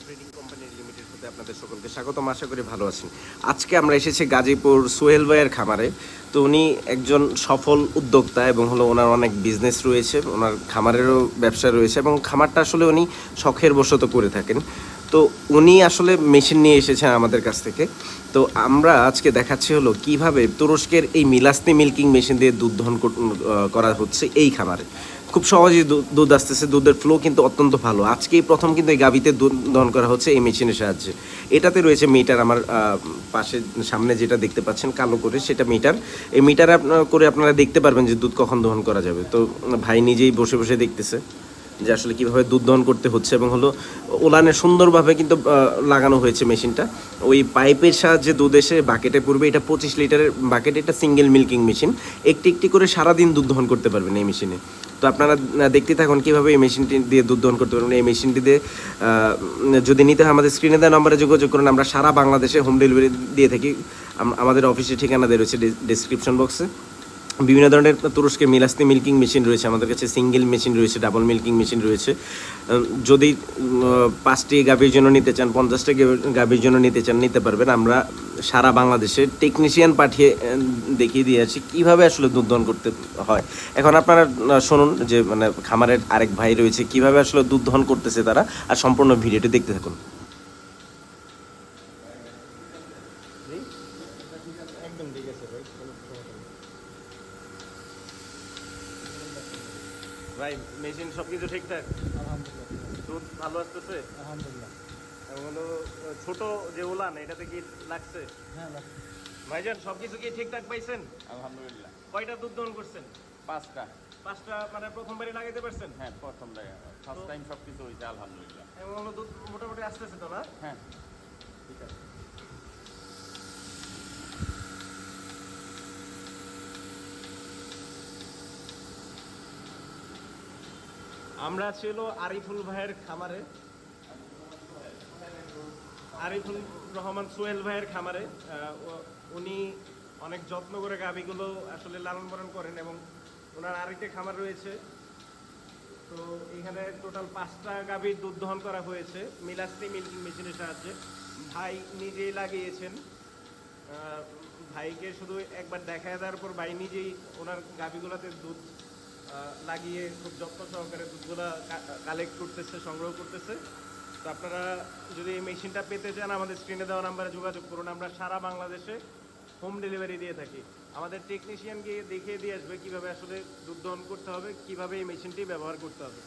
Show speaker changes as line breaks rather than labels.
Trading company limited হতে আপনাদের সকলকে স্বাগতম। আশা করি ভালো আছেন। আজকে আমরা এসেছি গাজীপুর সোহেল ভাইয়ের খামারে। তো উনি একজন সফল উদ্যোক্তা এবং হলো ওনার অনেক বিজনেস রয়েছে, ওনার খামারেরও ব্যবসা রয়েছে এবং খামারটা আসলে উনি শখের বশত করে থাকেন। তো উনি আসলে মেশিন নিয়ে এসেছেন আমাদের কাছ থেকে। তো আমরা আজকে দেখাচ্ছি হলো কিভাবে তুরস্কের এই মিলাস্তি মিল্কিং মেশিন দিয়ে দুধ দহন করা হচ্ছে এই খামারে। খুব সহজেই দুধ আসতেছে, দুধের ফ্লো কিন্তু অত্যন্ত ভালো। আজকেই প্রথম কিন্তু এই গাভীতে দুধ দহন করা হচ্ছে এই মেশিনের সাহায্যে। এটাতে রয়েছে মিটার, আমার পাশে সামনে যেটা দেখতে পাচ্ছেন কালো করে সেটা মিটার। এই মিটারে করে আপনারা দেখতে পারবেন যে দুধ কখন দহন করা যাবে। তো ভাই নিজেই বসে বসে দেখতেছে যে আসলে কীভাবে দুধ দহন করতে হচ্ছে এবং হলো ওলানে সুন্দরভাবে কিন্তু লাগানো হয়েছে মেশিনটা। ওই পাইপের সাহায্যে দুধ এসে বাকেটে পড়বে। এটা 25 লিটারের বাকেট, এটা সিঙ্গেল মিল্কিং মেশিন। একটি একটি করে সারাদিন দুধ দহন করতে পারবেন এই মেশিনে। তো আপনারা দেখতে থাকুন কীভাবে এই মেশিনটি দিয়ে দুধ দহন করতে পারবেন। এই মেশিনটি দিয়ে যদি নিতে হয় আমাদের স্ক্রিনে দেওয়া নম্বরে যোগাযোগ করুন। আমরা সারা বাংলাদেশে হোম ডেলিভারি দিয়ে থাকি। আমাদের অফিসের ঠিকানা দেওয়া রয়েছে ডেসক্রিপশন বক্সে। বিভিন্ন ধরনের তুরস্কের মিলাস্তি মিল্কিং মেশিন রয়েছে আমাদের কাছে, সিঙ্গেল মেশিন রয়েছে, ডাবল মিল্কিং মেশিন রয়েছে। যদি 5টি গাভীর জন্য নিতে চান, 50টি গাভীর জন্য নিতে চান, নিতে পারবেন। আমরা সারা বাংলাদেশে টেকনিশিয়ান পাঠিয়ে দেখিয়ে দিয়ে আছি কীভাবে আসলে দুধ দহন করতে হয়। এখন আপনারা শুনুন যে মানে খামারের আরেক ভাই রয়েছে কীভাবে আসলে দুধ দহন করতেছে তারা, আর সম্পূর্ণ ভিডিওটি দেখতে থাকুন।
একদম ঠিক আছে ভাই।
ভাই মেশিন সব কিছু ঠিকঠাক?
আলহামদুলিল্লাহ।
দুধ ভালো আসতেছে?
আলহামদুলিল্লাহ।
এবং হলো ছোট যে উলান এটাতে কি লাগছে?
হ্যাঁ লাগছে।
ভাইজান সব কিছু কি ঠিকঠাক পাইছেন?
আলহামদুলিল্লাহ।
কয়টা দুধ দহন করছেন?
5টা।
5টা মানে প্রথমবারই লাগাইতে পারছেন?
হ্যাঁ, প্রথম ফার্স্ট টাইম সব কিছু হয়েছে আলহামদুলিল্লাহ।
এবং হলো দুধ মোটামুটি আসতেছে তো না?
হ্যাঁ,
ঠিক আছে। আমরা ছিল আরিফুল ভাইয়ের খামারে, আরিফুল রহমান সোহেল ভাইয়ের খামারে। উনি অনেক যত্ন করে গাভীগুলো আসলে লালন পালন করেন এবং ওনার আরেকটি খামার রয়েছে। তো এখানে টোটাল 5টা গাভীর দুধ দহন করা হয়েছে মিলাস্তি মিল্কিং মেশিনের সাহায্যে। ভাই নিজেই লাগিয়েছেন। ভাইকে শুধু একবার দেখায় দেওয়ার পর ভাই নিজেই ওনার গাভীগুলোতে দুধ লাগিয়ে খুব যত্ন সহকারে দুধগুলা কালেক্ট করতেছে, সংগ্রহ করতেছে। তো আপনারা যদি এই মেশিনটা পেতে চান আমাদের স্ক্রিনে দেওয়া নাম্বারে যোগাযোগ করুন। আমরা সারা বাংলাদেশে হোম ডেলিভারি দিয়ে থাকি। আমাদের টেকনিশিয়ান গিয়ে দেখিয়ে দিয়ে আসবে কীভাবে আসলে দুধ দহন করতে হবে, কীভাবে এই মেশিনটি ব্যবহার করতে হবে।